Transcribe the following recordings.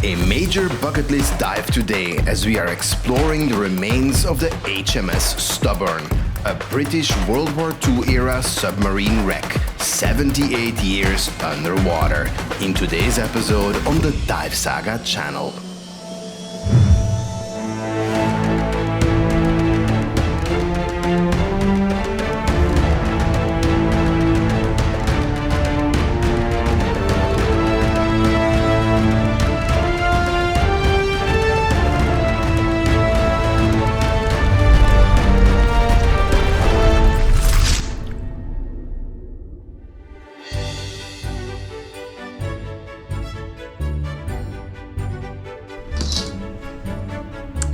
A major bucket list dive today as we are exploring the remains of the HMS Stubborn, a British World War II era submarine wreck, 78 years underwater, in today's episode on the DiveSAGA channel.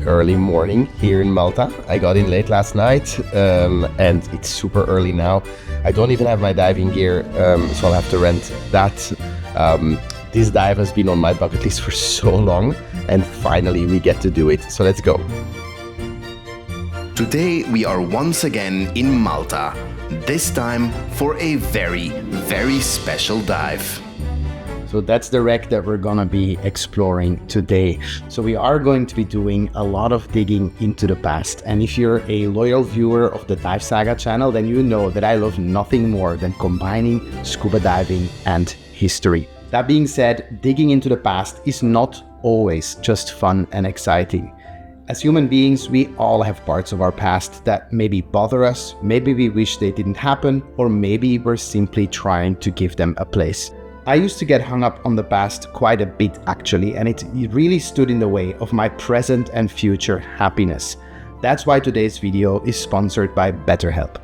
Early morning here in Malta. I got in late last night and it's super early now. I don't even have my diving gear, so I'll have to rent that. This dive has been on my bucket list for so long and finally we get to do it. So let's go. Today we are once again in Malta, this time for a very, very special dive. So that's the wreck that we're gonna be exploring today. So we are going to be doing a lot of digging into the past. And if you're a loyal viewer of the DiveSAGA channel, then you know that I love nothing more than combining scuba diving and history. That being said, digging into the past is not always just fun and exciting. As human beings, we all have parts of our past that maybe bother us, maybe we wish they didn't happen, or maybe we're simply trying to give them a place. I used to get hung up on the past quite a bit actually, and it really stood in the way of my present and future happiness. That's why today's video is sponsored by BetterHelp.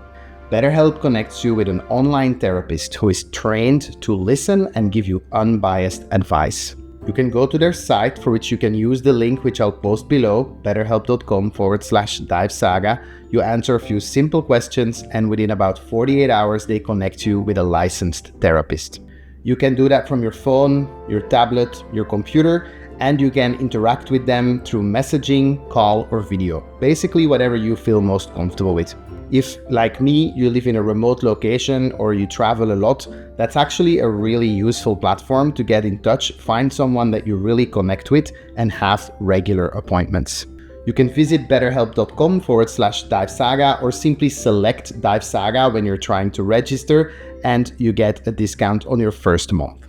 BetterHelp connects you with an online therapist who is trained to listen and give you unbiased advice. You can go to their site, for which you can use the link which I'll post below, betterhelp.com/DiveSAGA. You answer a few simple questions and within about 48 hours they connect you with a licensed therapist. You can do that from your phone, your tablet, your computer, and you can interact with them through messaging, call, or video. Basically, whatever you feel most comfortable with. If, like me, you live in a remote location or you travel a lot, that's actually a really useful platform to get in touch, find someone that you really connect with, and have regular appointments. You can visit betterhelp.com/DiveSAGA or simply select DiveSAGA when you're trying to register, and you get a discount on your first month.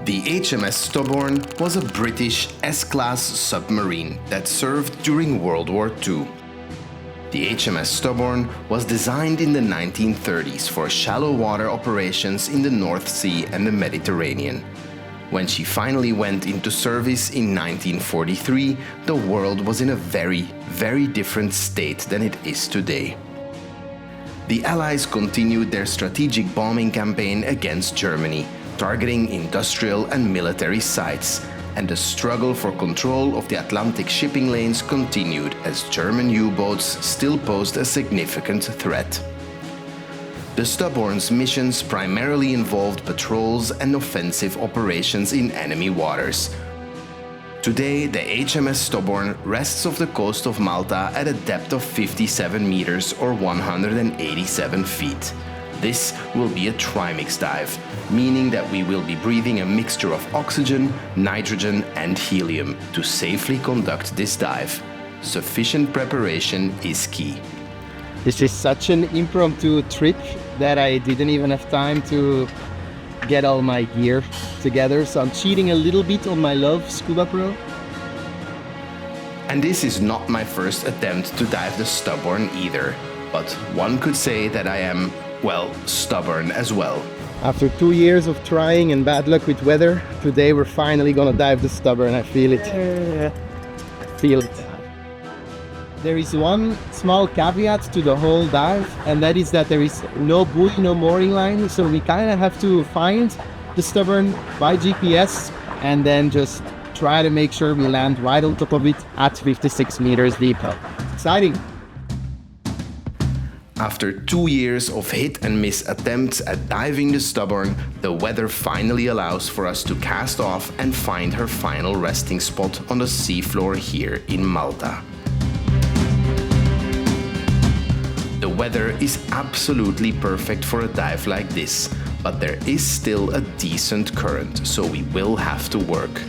The HMS Stubborn was a British S-class submarine that served during World War II. The HMS Stubborn was designed in the 1930s for shallow water operations in the North Sea and the Mediterranean. When she finally went into service in 1943, the world was in a very, very different state than it is today. The Allies continued their strategic bombing campaign against Germany, targeting industrial and military sites, and the struggle for control of the Atlantic shipping lanes continued as German U-boats still posed a significant threat. The Stubborn's missions primarily involved patrols and offensive operations in enemy waters. Today, the HMS Stubborn rests off the coast of Malta at a depth of 57 meters or 187 feet. This will be a Trimix dive, meaning that we will be breathing a mixture of oxygen, nitrogen and helium to safely conduct this dive. Sufficient preparation is key. This is such an impromptu trip that I didn't even have time to get all my gear together, so I'm cheating a little bit on my love Scuba Pro. And this is not my first attempt to dive the Stubborn either, but one could say that I am, well, stubborn as well. After 2 years of trying and bad luck with weather, today we're finally gonna dive the Stubborn. I feel it. I feel it. There is one small caveat to the whole dive, and that is that there is no buoy, no mooring line, so we kind of have to find the Stubborn by GPS and then just try to make sure we land right on top of it at 56 meters deep. Exciting! After 2 years of hit and miss attempts at diving the Stubborn, the weather finally allows for us to cast off and find her final resting spot on the seafloor here in Malta. The weather is absolutely perfect for a dive like this, but there is still a decent current, so we will have to work.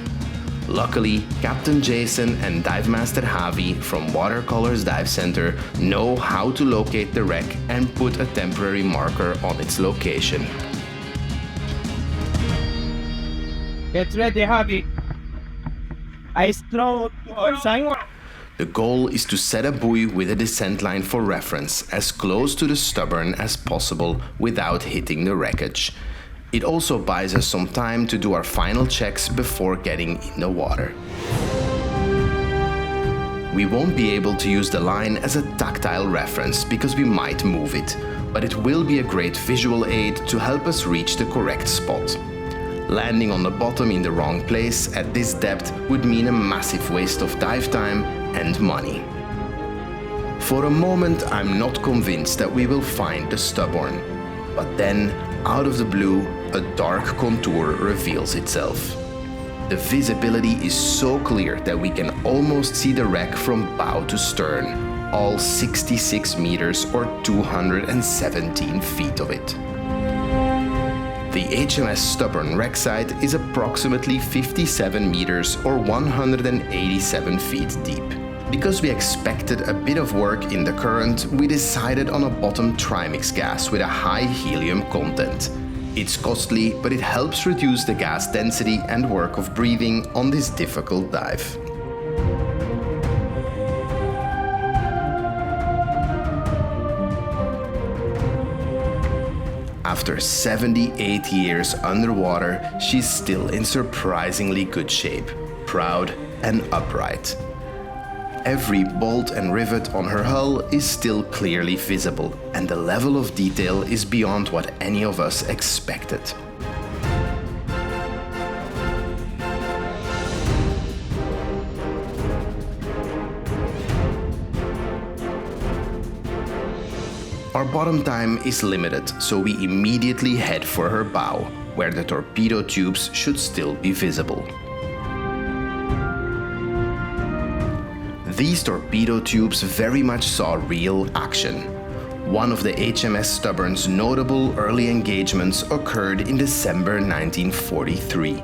Luckily, Captain Jason and Dive Master Javi from Watercolors Dive Center know how to locate the wreck and put a temporary marker on its location. Get ready, Javi. I throw sign. The goal is to set a buoy with a descent line for reference as close to the Stubborn as possible without hitting the wreckage. It also buys us some time to do our final checks before getting in the water. We won't be able to use the line as a tactile reference because we might move it, but it will be a great visual aid to help us reach the correct spot. Landing on the bottom in the wrong place at this depth would mean a massive waste of dive time and money. For a moment, I'm not convinced that we will find the Stubborn, but then, out of the blue, a dark contour reveals itself. The visibility is so clear that we can almost see the wreck from bow to stern, all 66 meters or 217 feet of it. The HMS Stubborn wreck site is approximately 57 meters or 187 feet deep. Because we expected a bit of work in the current, we decided on a bottom Trimix gas with a high helium content. It's costly, but it helps reduce the gas density and work of breathing on this difficult dive. After 78 years underwater, she's still in surprisingly good shape, proud and upright. Every bolt and rivet on her hull is still clearly visible, and the level of detail is beyond what any of us expected. Our bottom time is limited, so we immediately head for her bow, where the torpedo tubes should still be visible. These torpedo tubes very much saw real action. One of the HMS Stubborn's notable early engagements occurred in December 1943,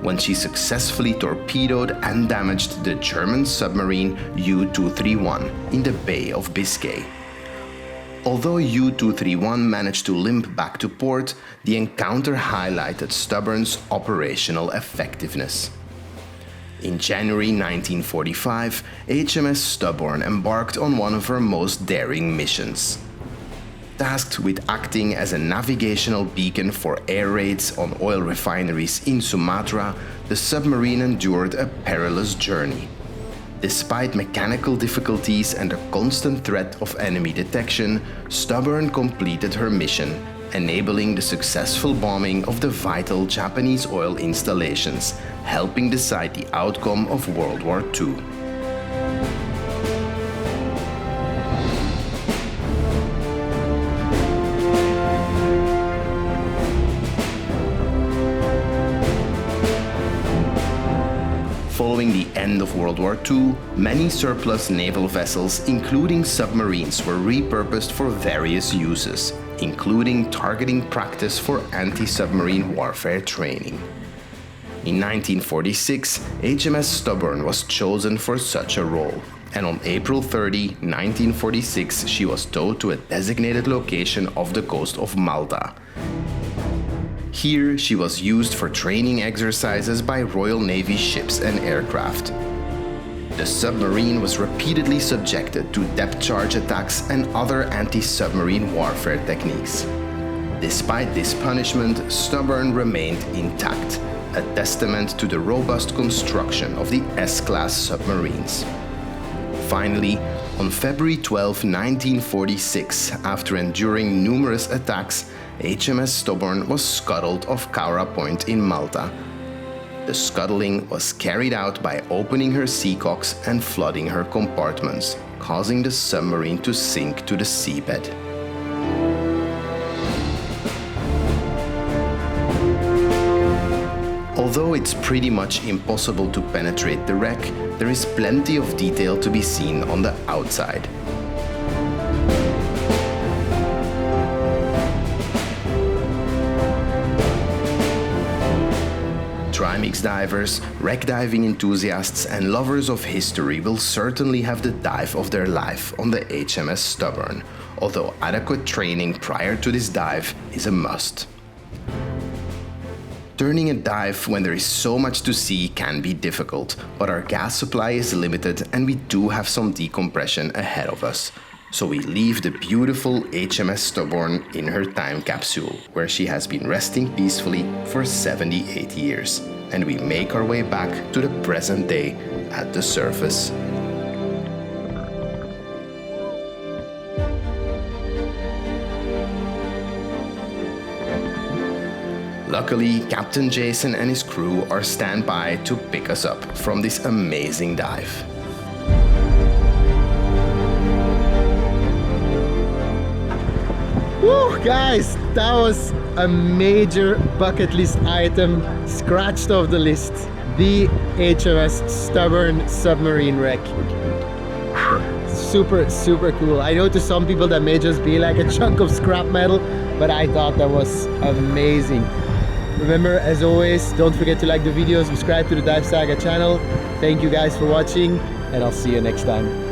when she successfully torpedoed and damaged the German submarine U-231 in the Bay of Biscay. Although U-231 managed to limp back to port, the encounter highlighted Stubborn's operational effectiveness. In January 1945, HMS Stubborn embarked on one of her most daring missions. Tasked with acting as a navigational beacon for air raids on oil refineries in Sumatra, the submarine endured a perilous journey. Despite mechanical difficulties and a constant threat of enemy detection, Stubborn completed her mission, enabling the successful bombing of the vital Japanese oil installations, helping decide the outcome of World War II. Following the end of World War II, many surplus naval vessels, including submarines, were repurposed for various uses, including targeting practice for anti-submarine warfare training. In 1946, HMS Stubborn was chosen for such a role, and on April 30, 1946, she was towed to a designated location off the coast of Malta. Here, she was used for training exercises by Royal Navy ships and aircraft. The submarine was repeatedly subjected to depth charge attacks and other anti-submarine warfare techniques. Despite this punishment, Stubborn remained intact, a testament to the robust construction of the S-class submarines. Finally, on February 12, 1946, after enduring numerous attacks, HMS Stubborn was scuttled off Cowra Point in Malta. The scuttling was carried out by opening her seacocks and flooding her compartments, causing the submarine to sink to the seabed. Although it's pretty much impossible to penetrate the wreck, there is plenty of detail to be seen on the outside. Trimix divers, wreck diving enthusiasts and lovers of history will certainly have the dive of their life on the HMS Stubborn, although adequate training prior to this dive is a must. Turning a dive when there is so much to see can be difficult, but our gas supply is limited and we do have some decompression ahead of us. So we leave the beautiful HMS Stubborn in her time capsule, where she has been resting peacefully for 78 years, and we make our way back to the present day at the surface. Luckily, Captain Jason and his crew are standby to pick us up from this amazing dive. Woo, guys, that was a major bucket list item scratched off the list. The HMS Stubborn submarine wreck. Super, super cool. I know to some people that may just be like a chunk of scrap metal, but I thought that was amazing. Remember, as always, don't forget to like the video, subscribe to the DiveSAGA channel. Thank you guys for watching, and I'll see you next time.